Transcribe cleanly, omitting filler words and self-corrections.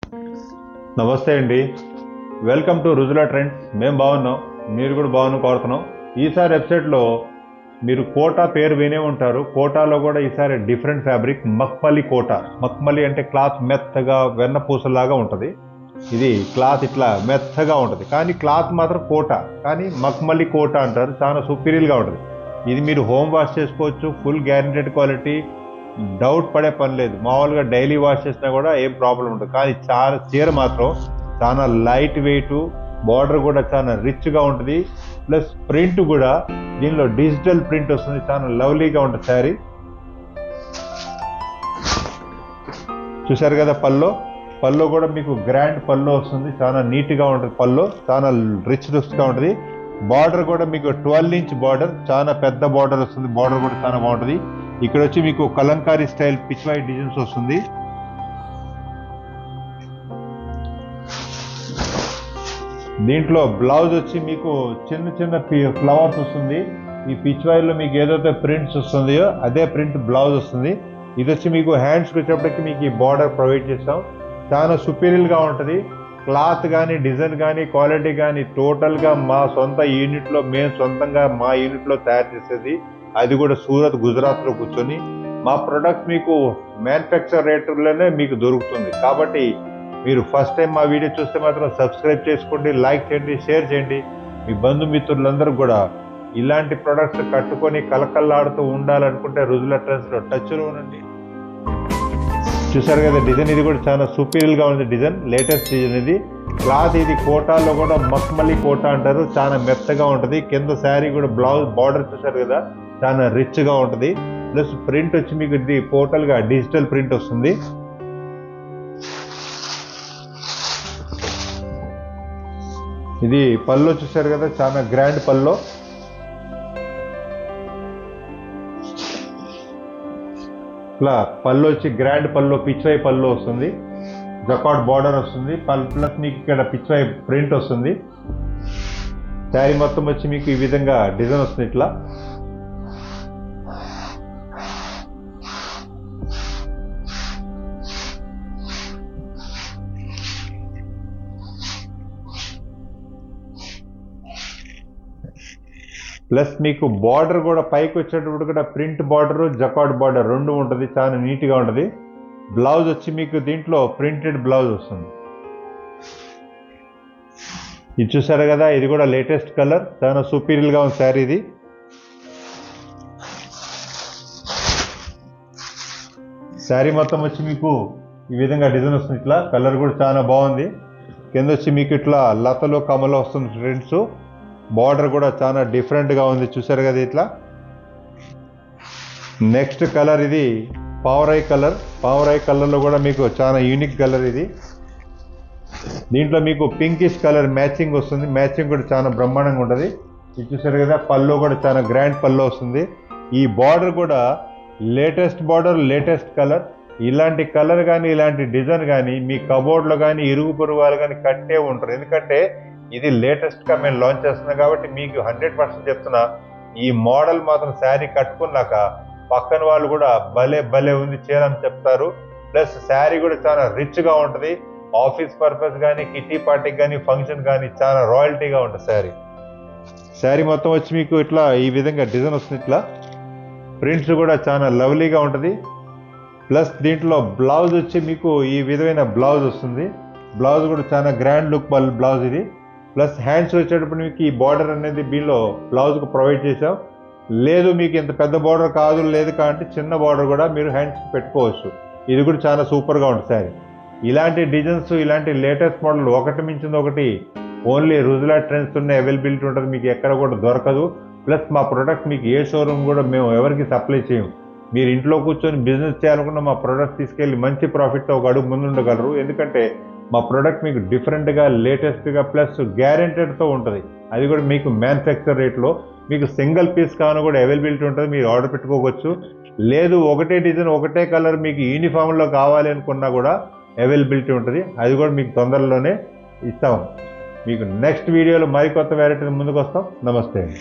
నమస్తే అండి. Welcome to Rujula trends. మేము బాగున్నాం, మీరు కూడా బాగున్నాం కోరుతున్నాం. ఈసారి వెబ్సైట్లో మీరు కోటా పేరు వినే ఉంటారు. కోటాలో కూడా ఈసారి డిఫరెంట్ ఫ్యాబ్రిక్ మక్మలి కోటా. మక్మలి అంటే క్లాత్ మెత్తగా వెన్నపూసలాగా ఉంటుంది. ఇది క్లాత్ ఇట్లా మెత్తగా ఉంటుంది, కానీ క్లాత్ మాత్రం కోటా, కానీ మక్మలి కోటా అంటారు. చాలా సుపీరియర్గా ఉంటుంది. ఇది మీరు హోమ్ వాష్ చేసుకోవచ్చు, ఫుల్ గ్యారంటెడ్ క్వాలిటీ, డౌట్ పడే పని లేదు. మామూలుగా డైలీ వాష్ చేసినా కూడా ఏం ప్రాబ్లం ఉండదు. కానీ చాలా చీర మాత్రం చాలా లైట్ వెయిట్, బార్డర్ కూడా చాలా రిచ్గా ఉంటుంది. ప్లస్ ప్రింట్ కూడా దీనిలో డిజిటల్ ప్రింట్ వస్తుంది, చాలా లవ్లీగా ఉంటుంది శారీ. చూసారు కదా, పల్లో కూడా మీకు గ్రాండ్ పల్లో వస్తుంది, చాలా నీట్గా ఉంటుంది. పల్లో చాలా రిచ్గా ఉంటుంది. బార్డర్ కూడా మీకు 12 ఇంచ్ బార్డర్, చాలా పెద్ద బార్డర్ వస్తుంది. బార్డర్ కూడా చాలా బాగుంటుంది. ఇక్కడ వచ్చి మీకు కలంకారీ స్టైల్ పిచ్వై డిజైన్స్ వస్తుంది. దీంట్లో బ్లౌజ్ వచ్చి మీకు చిన్న చిన్న ఫ్లవర్స్ వస్తుంది. ఈ పిచ్వాయిలో మీకు ఏదైతే ప్రింట్స్ వస్తుందో అదే ప్రింట్ బ్లౌజ్ వస్తుంది. ఇది వచ్చి మీకు హ్యాండ్స్కి వచ్చేప్పటికి మీకు ఈ బార్డర్ ప్రొవైడ్ చేస్తాం. చాలా సుపీరియర్గా ఉంటుంది. క్లాత్ కానీ, డిజైన్ కానీ, క్వాలిటీ కానీ టోటల్గా మా సొంత యూనిట్లో, మేము సొంతంగా మా యూనిట్లో తయారు చేసేది. అది కూడా సూరత్, గుజరాత్లో కూర్చొని మా ప్రొడక్ట్ మీకు మ్యానుఫ్యాక్చర్ రేట్లోనే మీకు దొరుకుతుంది. కాబట్టి మీరు ఫస్ట్ టైం మా వీడియో చూస్తే మాత్రం సబ్స్క్రైబ్ చేసుకోండి, లైక్ చేయండి, షేర్ చేయండి. మీ బంధుమిత్రులందరూ కూడా ఇలాంటి ప్రొడక్ట్స్ కట్టుకొని కలకల్లాడుతూ ఉండాలనుకుంటే రుజులా ట్రెండ్స్లో టచ్లో ఉండండి. చూసారు కదా డిజైన్, ఇది కూడా చాలా సుపీరియర్గా ఉంది డిజైన్, లేటెస్ట్ డిజైన్ ఇది. క్లాత్ ఇది కోటాలో కూడా మక్మలి కోటా అంటారు, చాలా మెత్తగా ఉంటుంది. కింద శారీ కూడా బ్లౌజ్ బార్డర్ చూసారు కదా, చాలా రిచ్గా ఉంటుంది. ప్లస్ ప్రింట్ వచ్చి మీకు ఇది టోటల్గా డిజిటల్ ప్రింట్ వస్తుంది. ఇది పల్లో చూసారు కదా, చాలా గ్రాండ్ పల్లో. ఇట్లా పళ్ళు వచ్చి గ్రాండ్ పల్లో, పిచ్వై పళ్ళు వస్తుంది, జకాట్ బార్డర్ వస్తుంది. ప్లస్ మీకు ఇక్కడ పిచ్వై ప్రింట్ వస్తుంది. శారీ మొత్తం వచ్చి మీకు ఈ విధంగా డిజైన్ వస్తుంది ఇట్లా. ప్లస్ మీకు బార్డర్ కూడా పైకి వచ్చేటప్పుడు కూడా ప్రింట్ బార్డర్, జకాట్ బార్డర్ రెండు ఉంటుంది, చాలా నీట్గా ఉంటుంది. బ్లౌజ్ వచ్చి మీకు దీంట్లో ప్రింటెడ్ బ్లౌజ్ వస్తుంది. ఇది చూసారు కదా, ఇది కూడా లేటెస్ట్ కలర్, చాలా సుపీరియర్గా ఉంది శారీ ఇది. శారీ మొత్తం వచ్చి మీకు ఈ విధంగా డిజైన్ వస్తుంది ఇట్లా. కలర్ కూడా చాలా బాగుంది. కింద వచ్చి మీకు ఇట్లా లతలో కమలో వస్తుంది ప్రింట్స్. బార్డర్ కూడా చాలా డిఫరెంట్గా ఉంది, చూసారు కదా ఇట్లా. నెక్స్ట్ కలర్ ఇది పావురాయి కలర్. పావురాయి కలర్లో కూడా మీకు చాలా యూనిక్ కలర్ ఇది. దీంట్లో మీకు పింకిష్ కలర్ మ్యాచింగ్ వస్తుంది. మ్యాచింగ్ కూడా చాలా బ్రహ్మాండంగా ఉంటుంది. ఇది చూసారు కదా, పళ్ళు కూడా చాలా గ్రాండ్ పళ్ళు వస్తుంది. ఈ బార్డర్ కూడా లేటెస్ట్ బార్డర్, లేటెస్ట్ కలర్. ఇలాంటి కలర్ కానీ, ఇలాంటి డిజైన్ కానీ మీ కబోర్డ్లో కానీ, ఇరుగు పొరుగు వాళ్ళు కానీ కట్టే ఉంటారు. ఎందుకంటే ఇది లేటెస్ట్గా మేము లాంచ్ చేస్తున్నాం కాబట్టి మీకు 100% చెప్తున్నా, ఈ మోడల్ మాత్రం శారీ కట్టుకున్నాక పక్కన వాళ్ళు కూడా భలే భలే ఉంది చీర అని చెప్తారు. ప్లస్ శారీ కూడా చాలా రిచ్గా ఉంటుంది. ఆఫీస్ పర్పస్ కానీ, కిటీ పార్టీకి కానీ, ఫంక్షన్ కానీ చాలా రాయల్టీగా ఉంటుంది శారీ మొత్తం వచ్చి మీకు ఇట్లా ఈ విధంగా డిజైన్ వస్తుంది ఇట్లా. ప్రింట్స్ కూడా చాలా లవ్లీగా ఉంటుంది. ప్లస్ దీంట్లో బ్లౌజ్ వచ్చి మీకు ఈ విధమైన బ్లౌజ్ వస్తుంది. బ్లౌజ్ కూడా చాలా గ్రాండ్ లుక్ బ్లౌజ్ ఇది. ప్లస్ హ్యాండ్స్ వచ్చేటప్పుడు మీకు ఈ బార్డర్ అనేది దీనిలో బ్లౌజ్కు ప్రొవైడ్ చేసాం. లేదు మీకు ఇంత పెద్ద బార్డర్ కాదు, లేదు కాబట్టి చిన్న బార్డర్ కూడా మీరు హ్యాండ్స్కి పెట్టుకోవచ్చు. ఇది కూడా చాలా సూపర్గా ఉంటుంది శారీ. ఇలాంటి డిజైన్స్, ఇలాంటి లేటెస్ట్ మోడల్ ఒకటి మించింది ఒకటి ఓన్లీ రుజులా ట్రెండ్స్ ఉన్న అవైలబిలిటీ ఉంటుంది, మీకు ఎక్కడ కూడా దొరకదు. ప్లస్ మా ప్రొడక్ట్ మీకు ఏ షోరూమ్ కూడా మేము ఎవరికి సప్లై చేయం. మీరు ఇంట్లో కూర్చొని బిజినెస్ చేయాలనుకున్న మా ప్రొడక్ట్ తీసుకెళ్ళి మంచి ప్రాఫిట్తో ఒక అడుగు ముందు ఉండగలరు. ఎందుకంటే మా ప్రొడక్ట్ మీకు డిఫరెంట్గా, లేటెస్ట్గా ప్లస్ గ్యారెంటెడ్తో ఉంటుంది. అది కూడా మీకు మ్యానుఫ్యాక్చర్ రేట్లో. మీకు సింగిల్ పీస్ కాను కూడా అవైలబిలిటీ ఉంటుంది, మీరు ఆర్డర్ పెట్టుకోవచ్చు. లేదు ఒకటే డిజైన్, ఒకటే కలర్ మీకు యూనిఫామ్లో కావాలి అనుకున్నా కూడా అవైలబిలిటీ ఉంటుంది. అది కూడా మీకు తొందరలోనే ఇస్తాం. మీకు నెక్స్ట్ వీడియోలో మరికొత్త వెరైటీ ముందుకు వస్తాం. నమస్తే అండి.